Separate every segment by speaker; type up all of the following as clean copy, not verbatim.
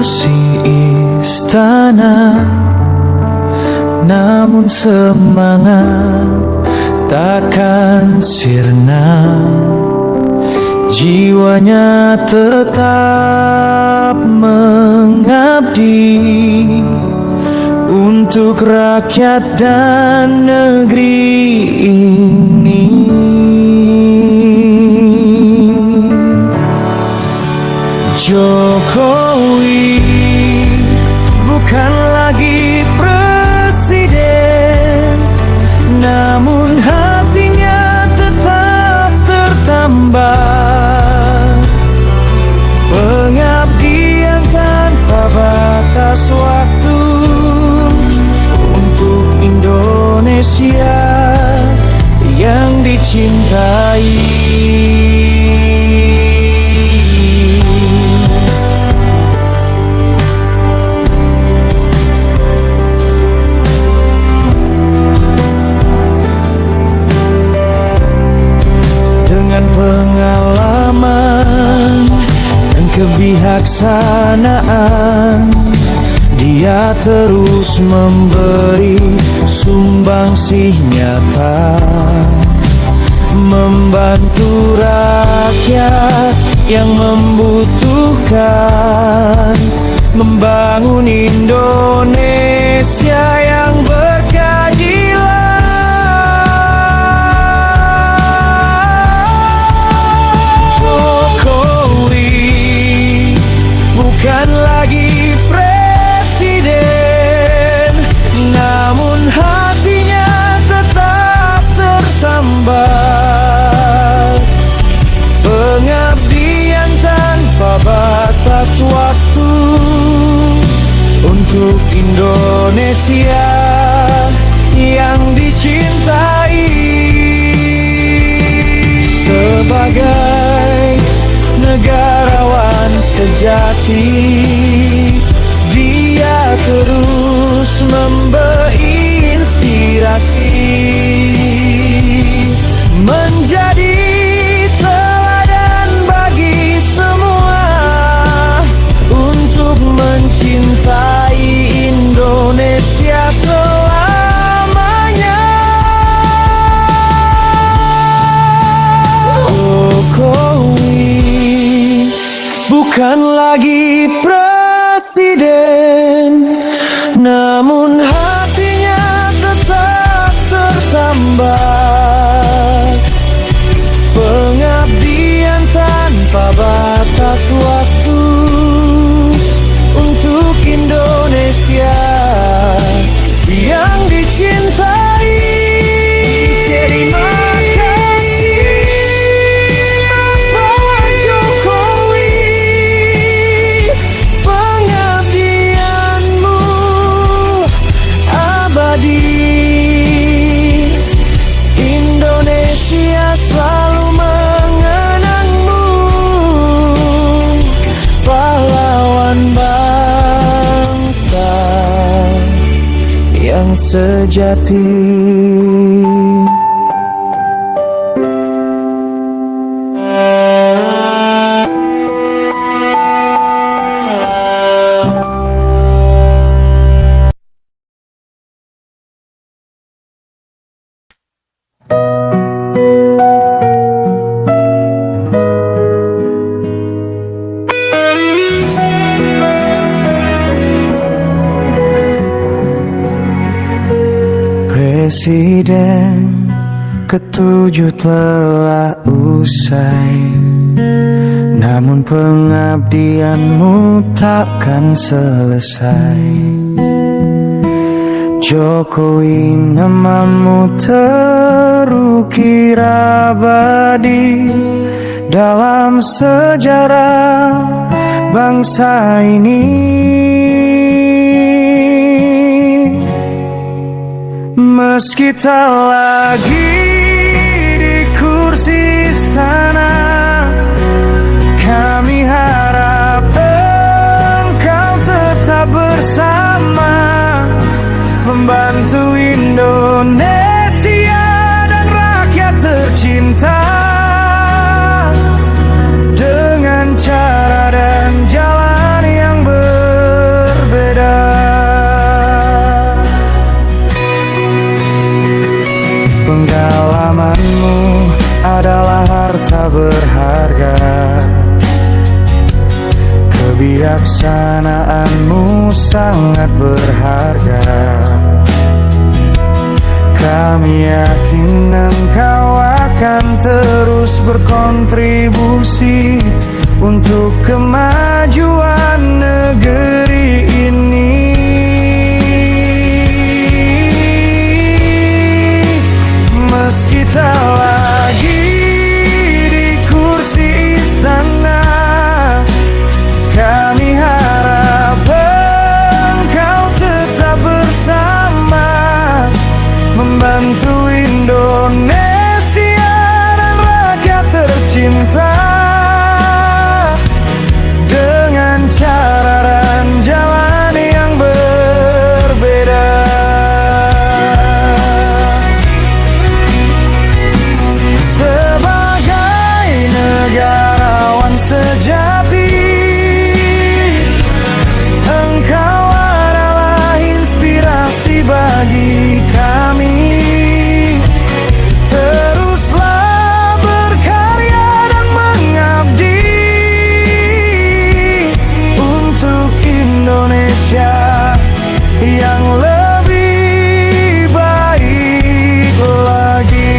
Speaker 1: kursi istana, namun semangat takkan sirna. Jiwanya tetap mengabdi untuk rakyat dan negeri ini. Jokowi bukan lagi presiden, namun hatinya tetap tertambat. Pengabdian tanpa batas waktu untuk Indonesia yang dicintai. Pengalaman dan kebijaksanaan, dia terus memberi sumbangsih nyata, membantu rakyat yang membutuhkan, membangun Indonesia yang berkeadilan. Bukan lagi presiden, namun hatinya tetap tertambat. Pengabdian tanpa batas waktu untuk Indonesia yang dicintai. Sebagai negarawan sejati, dia terus memberi inspirasi, menjadi teladan bagi semua untuk mencintai Indonesia selamanya. Jokowi bukan lagi presiden, namun hatinya tetap tertambat. Pengabdian tanpa batas waktu untuk Indonesia yang dicintai. Terima kasih Bapak Jokowi, pengabdianmu abadi. Indonesia selalu mengenangmu, pahlawan bangsa yang sejati. Presiden ketujuh telah usai, namun pengabdianmu takkan selesai. Jokowi, namamu terukir abadi dalam sejarah bangsa ini. Meski tak lagi di kursi istana, kami harap engkau tetap bersama, membantu Indonesia dan rakyat tercinta dengan cara dan jalan yang benar. kebijaksanaanmu sangat berharga. Kami yakin engkau akan terus berkontribusi untuk kemajuan negeri ini. Meski tak lagi di kursi istana, kami harap engkau tetap bersama, membantu Indonesia dan rakyat tercinta dengan cara dan jalan yang berbeda. Sebagai negarawan sejati, engkau adalah inspirasi bagi kami. Teruslah berkarya dan mengabdi untuk Indonesia yang lebih baik lagi.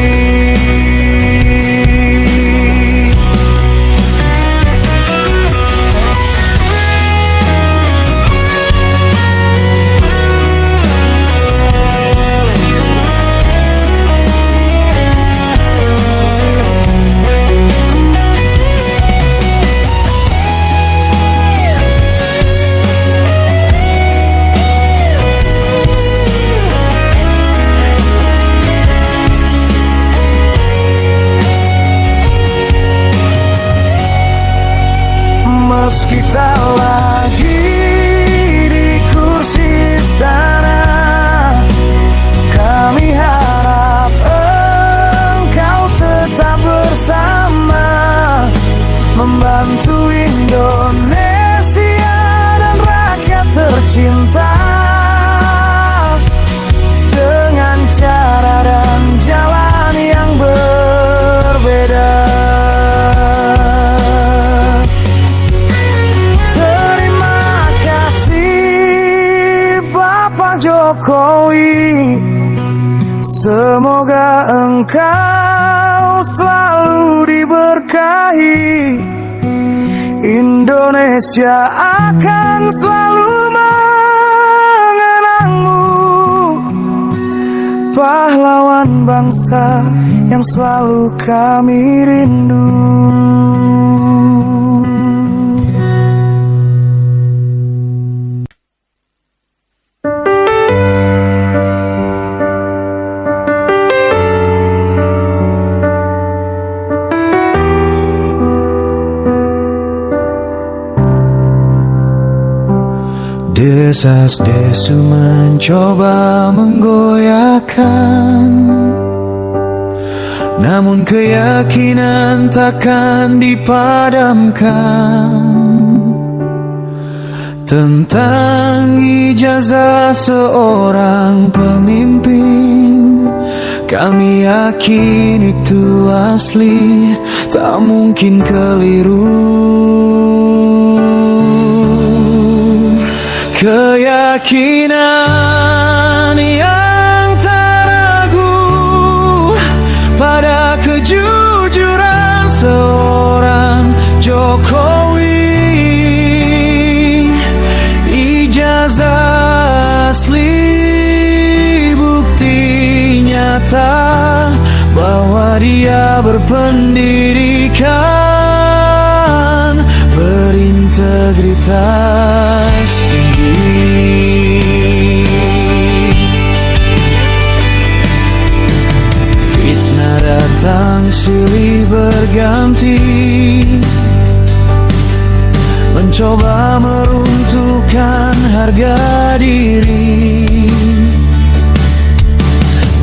Speaker 1: Meski tak lagi di kursi istana, kami harap engkau tetap bersama, membantu Indonesia dan rakyat tercinta dengan cara dan jalan yang berbeda. Jokowi, semoga engkau selalu diberkahi. Indonesia akan selalu mengenangmu, pahlawan bangsa yang selalu kami rindu. Desas-desu mencoba menggoyahkan, namun keyakinan takkan dipadamkan. Tentang ijazah seorang pemimpin, kami yakin itu asli, tak mungkin keliru. Keyakinan yang tak ragu pada kejujuran seorang Jokowi. Ijazah asli, bukti nyata bahwa dia berpendidikan, berintegritas tinggi. Fitnah datang silih berganti, mencoba meruntuhkan harga diri.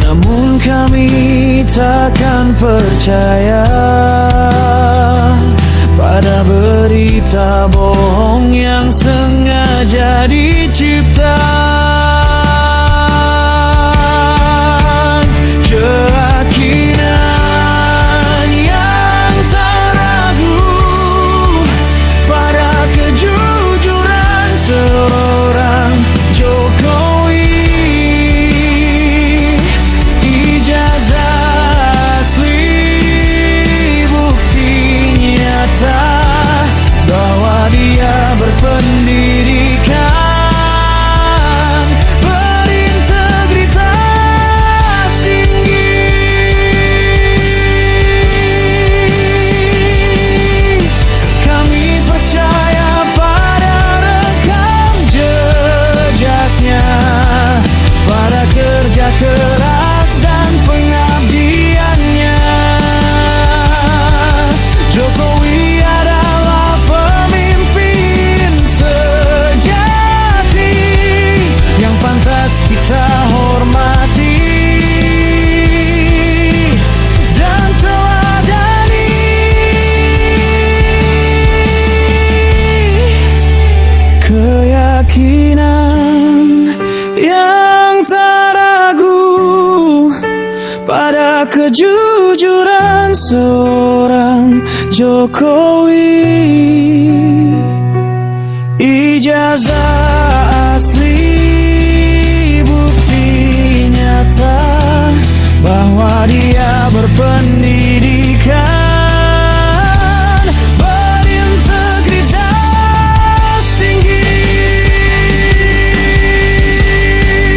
Speaker 1: Namun kami takkan percaya pada berita bohong yang sengaja diciptakan. Keyakinan yang tak ragu pada kejujuran kejujuran seorang Jokowi. Ijazah asli, bukti nyata bahwa dia berpendidikan, berintegritas tinggi.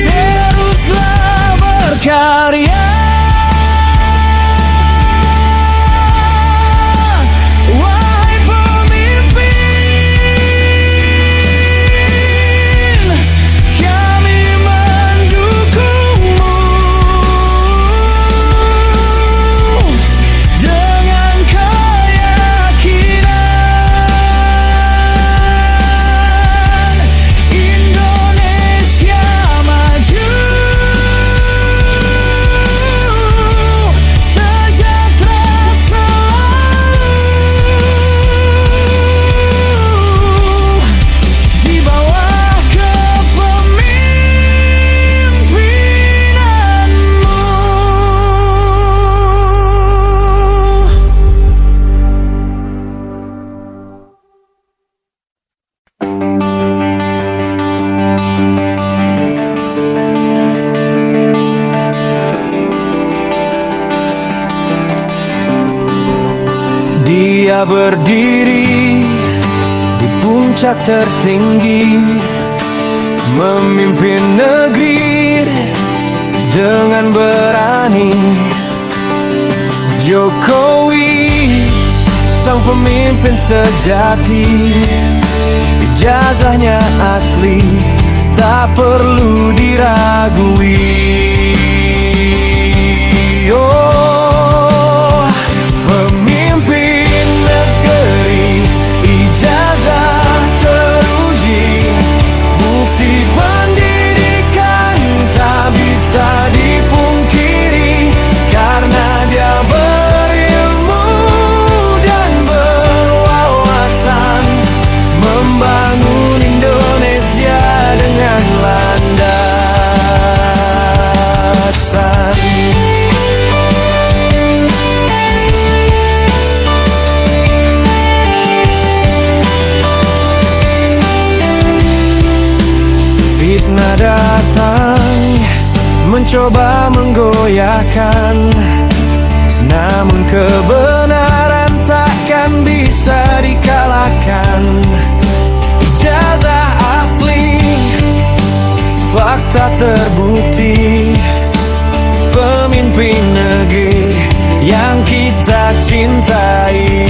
Speaker 1: Teruslah berkarya, wahai pemimpin, kami mendukungmu dengan keyakinan Indonesia maju, sejahtera selalu di bawah kepemimpinanmu. Dia berdiri di puncak tertinggi, memimpin negeri dengan berani. Jokowi, sang pemimpin sejati, ijazahnya asli, tak perlu diragui. Oh, pemimpin negeri, ijazah teruji, bukti pendidikan tak bisa dipungkiri, karena dia berilmu dan berwawasan, membangun Indonesia dengan landasan. Fitnah datang mencoba menggoyahkan, namun kebenaran takkan bisa dikalahkan. Ijazah asli, fakta terbukti, pemimpin negeri yang kita cintai.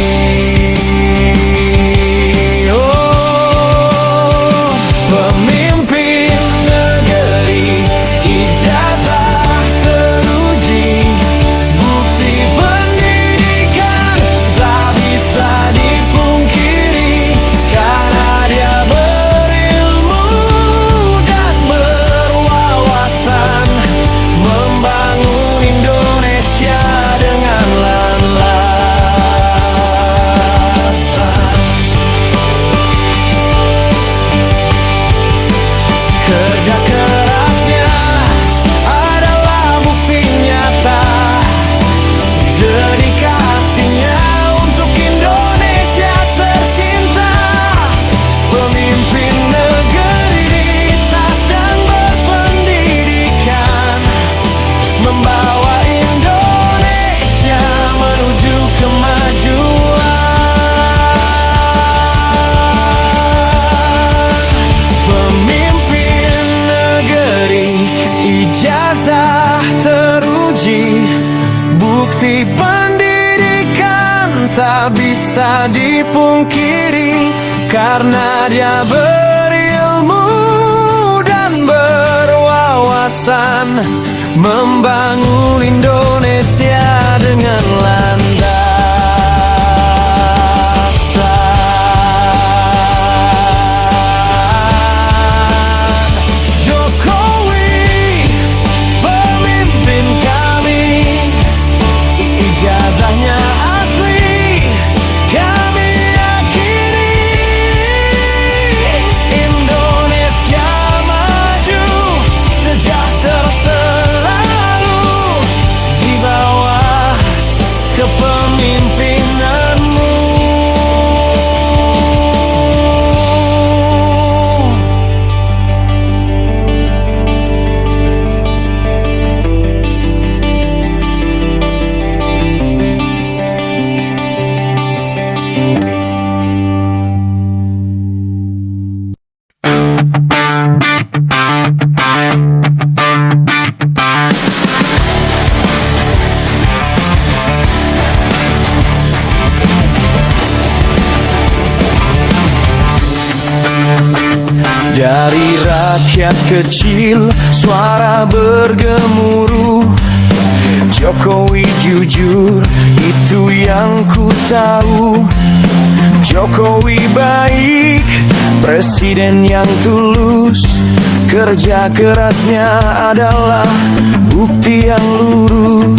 Speaker 1: Oh, pemimpin negeri, ijazah teruji, bukti pendidikan tak bisa dipungkiri, karena dia berilmu dan berwawasan, membangun Indonesia dengan landasan. Kerja kerasnya adalah bukti nyata, dedikasinya untuk Indonesia tercinta. Pemimpin negeri di tas dan berpendidikan, membawa Indonesia menuju kemajuan. Pemimpin negeri, ijazah teruji, bukti pendidikan tak bisa dipungkiri, karena dia berilmu dan berwawasan, membangun Indonesia dengan landasan. Jokowi, pemimpin kami, ijazahnya asli, kami yakini Indonesia maju, sejahtera selalu di bawah Dari rakyat kecil suara bergemuruh, Jokowi jujur itu yang ku tahu. Jokowi baik, presiden yang tulus, kerja kerasnya adalah bukti yang lurus.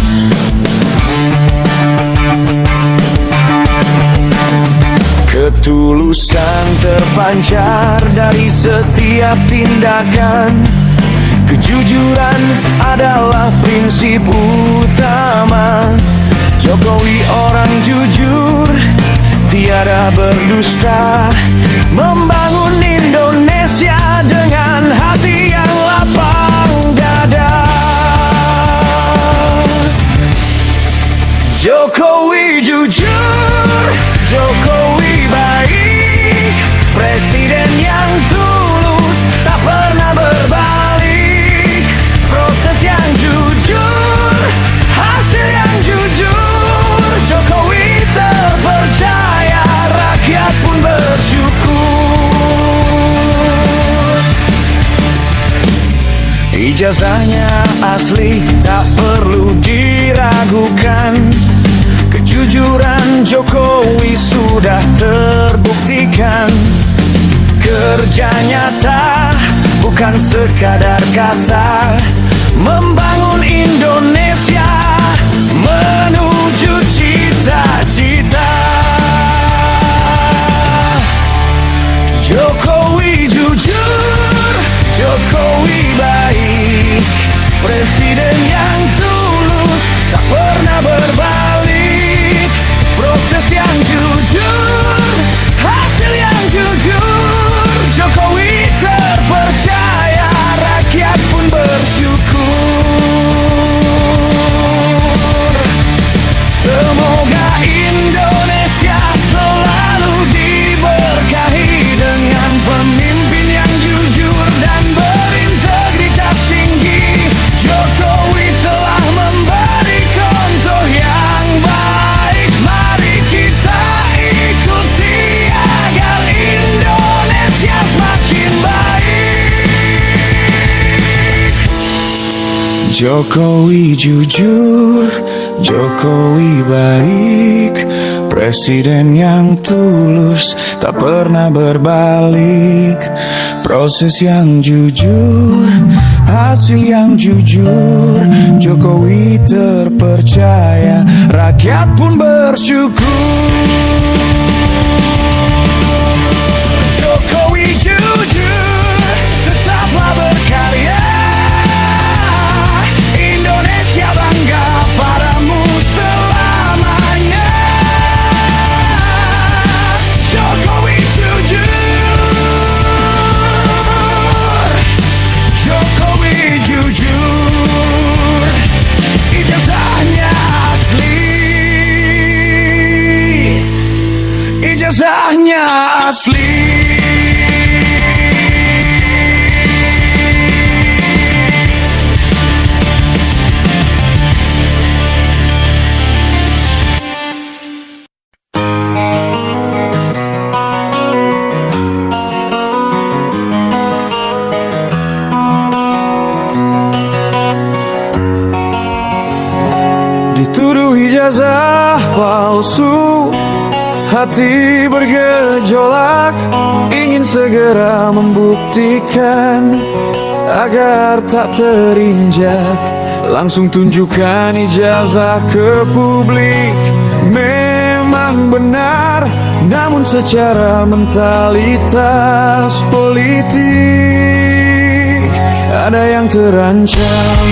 Speaker 1: Ketulusan terpancar dari setiap tindakan. Kejujuran adalah prinsip utama. Jokowi orang jujur, tiada berdusta, membangun Indonesia dengan hati yang lapang dada. Jokowi jujur, Jokowi baik, presiden yang tulus, tak pernah berbalik. Proses yang jujur, hasil yang jujur. Jokowi terpercaya, rakyat pun bersyukur. Ijazahnya asli, tak perlu diragukan. Kejujuran Jokowi sudah terbuktikan. Kerja nyata, bukan sekadar kata, membangun Indonesia menuju cita-cita. Jokowi jujur, Jokowi baik, presiden yang tulus, tak pernah berbalik. Proses yang jujur, hasil yang jujur. Jokowi terpercaya, rakyat pun bersyukur. Semoga Indonesia selalu diberkahi dengan pemimpin yang jujur dan berintegritas tinggi. Jokowi telah memberi contoh yang baik. Mari kita ikuti agar Indonesia semakin baik. Jokowi jujur, Jokowi baik, presiden yang tulus, tak pernah berbalik. Proses yang jujur, hasil yang jujur. Jokowi terpercaya, rakyat pun bersyukur. Jokowi jujur, tetaplah berkarya. Indonesia bangga padamu selamanya. Jokowi jujur, Jokowi jujur, ijazahnya asli, ijazahnya asli. Dituduh ijazah palsu, hati bergejolak, ingin segera membuktikan agar tak terinjak. Langsung tunjukkan ijazah ke publik. Memang benar, namun secara mentalitas politik ada yang terancam.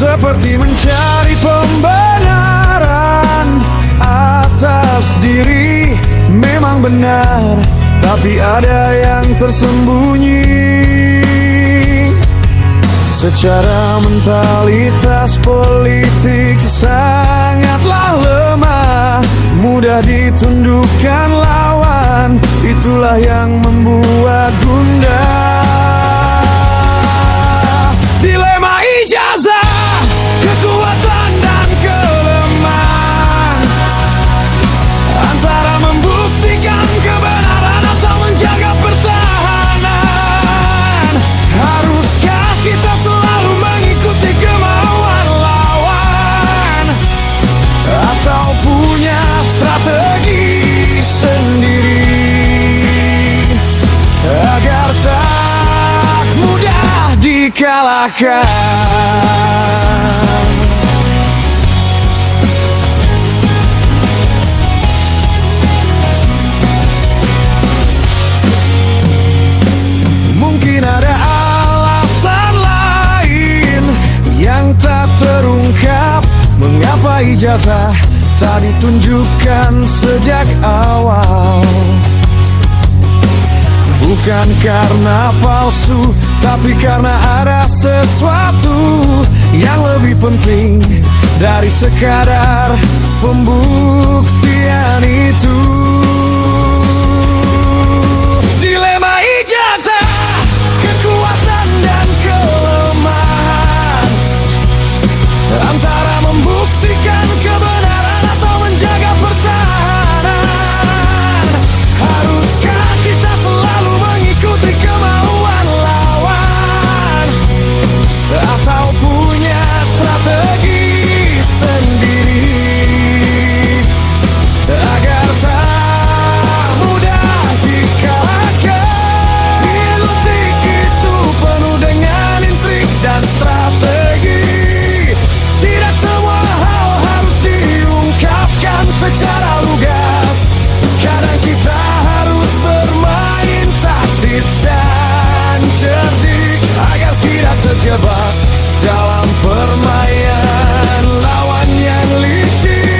Speaker 1: Seperti mencari pembenaran atas diri. Memang benar, tapi ada yang tersembunyi. Secara mentalitas politik sangatlah lemah, mudah ditundukkan lawan. Itulah yang membuat gundah. Dilema ijazah salahkan. Mungkin ada alasan lain yang tak terungkap, mengapa ijazah tak ditunjukkan sejak awal. Bukan karena palsu, tapi karena ada sesuatu yang lebih penting dari sekadar pembuktian itu. Dilema ijazah, kekuatan dan kelemahan, antara membuktikan kebenaran atau menjaga pertahanan. Haruskah kita selalu mengikuti kemauan lawan, atau punya strategi sendiri agar tak mudah dikalahkan? Politik itu penuh dengan intrik dan strategi. Tidak semua hal harus diungkapkan secara lugas. Kadang kita harus bermain taktis dan cerdik agar tidak terjebak dalam permainan lawan yang licik.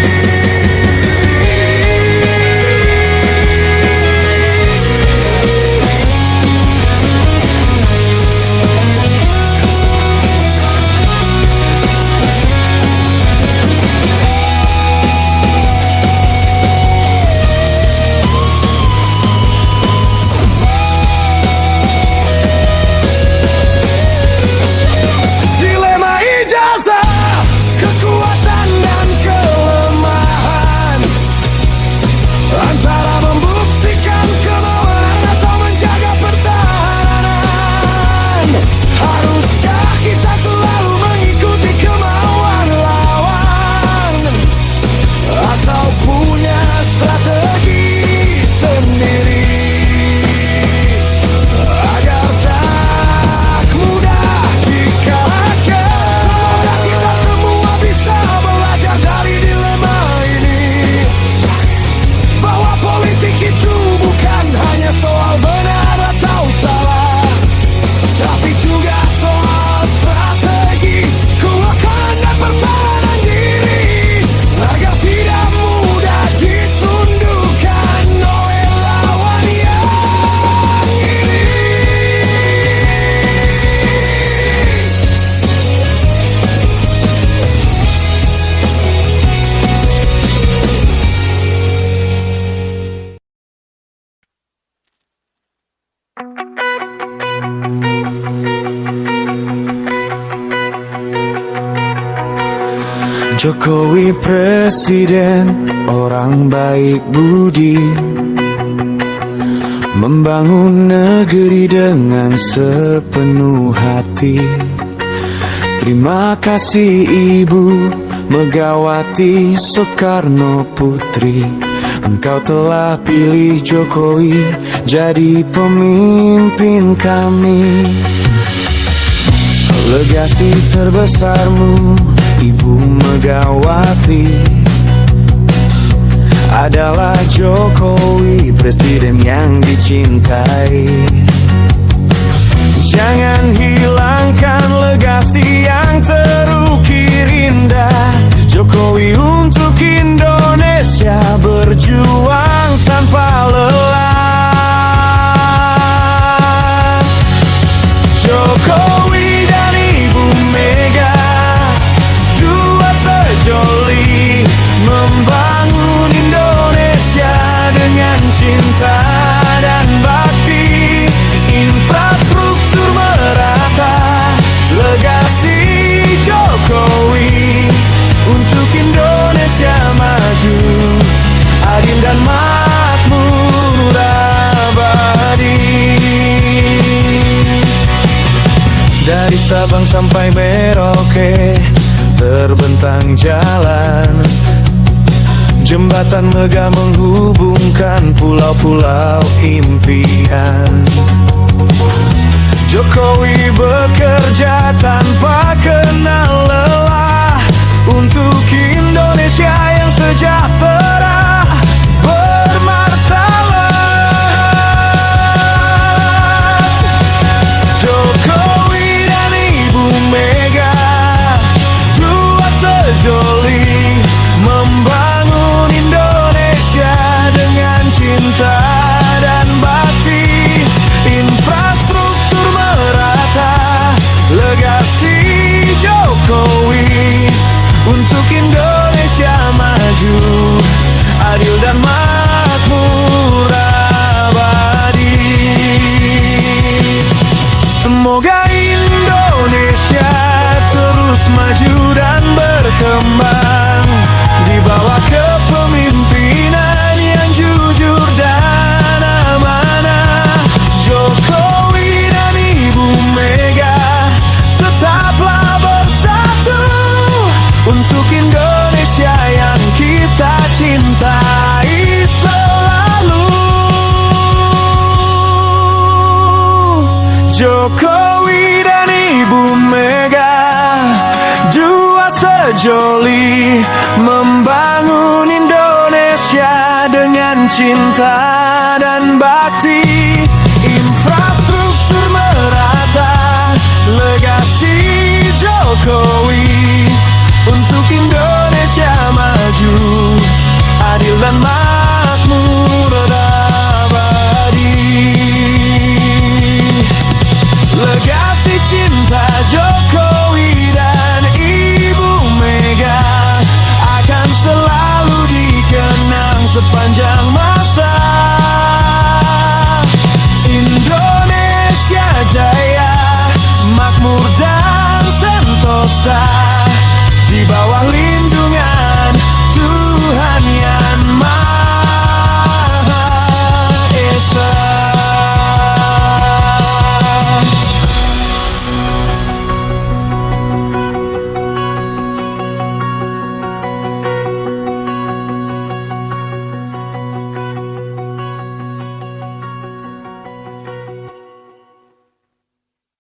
Speaker 1: Kekuatan dan kelemahan, antara membuktikan kemauan atau menjaga pertahanan. Haruskah kita selalu mengikuti kemauan lawan, atau punya strategi sendiri agar tak mudah dikalahkan? Semoga kita semua bisa belajar dari dilema ini, bahwa politik itu bukan hanya soal benar atau salah, tapi juga soal strategi, keuangan dan pertahanan diri agar tidak mudah ditundukkan oleh lawan yang ini. Jokowi presiden, orang baik budi, membangun negeri dengan sepenuh hati. Terima kasih Ibu Megawati Soekarno Putri, engkau telah pilih Jokowi jadi pemimpin kami. Legasi terbesarmu Ibu Megawati adalah Jokowi, presiden yang dicintai. Jangan hilangkan legasi yang terukir indah. Jokowi untuk Indonesia berjuang tanpa lelah. Jokowi dan Ibu Mega, dua sejoli, membangun Indonesia dengan cinta dan bakti. Infrastruktur merata, legasi Jokowi untuk Indonesia maju, adil dan makmur abadi. Dari Sabang sampai Merauke terbentang jalan, jembatan megah menghubungkan pulau-pulau impian. Jokowi bekerja tanpa kenal lelah untuk Indonesia yang sejahtera, bermartabat. Jokowi dan Ibu Mega, dua sejoli, membangun Indonesia dengan cinta dan bakti. Infrastruktur merata, legasi Jokowi untuk Indonesia maju, adil dan makmur abadi. Semoga Indonesia terus maju dan berkembang di bawah kepemimpinan yang jujur dan amanah. Jokowi dan Ibu Mega, tetaplah bersatu untuk Indonesia yang kita cintai selalu. Jokowi dan Ibu Mega, dua sejoli, membangun Indonesia dengan cinta dan bahagia.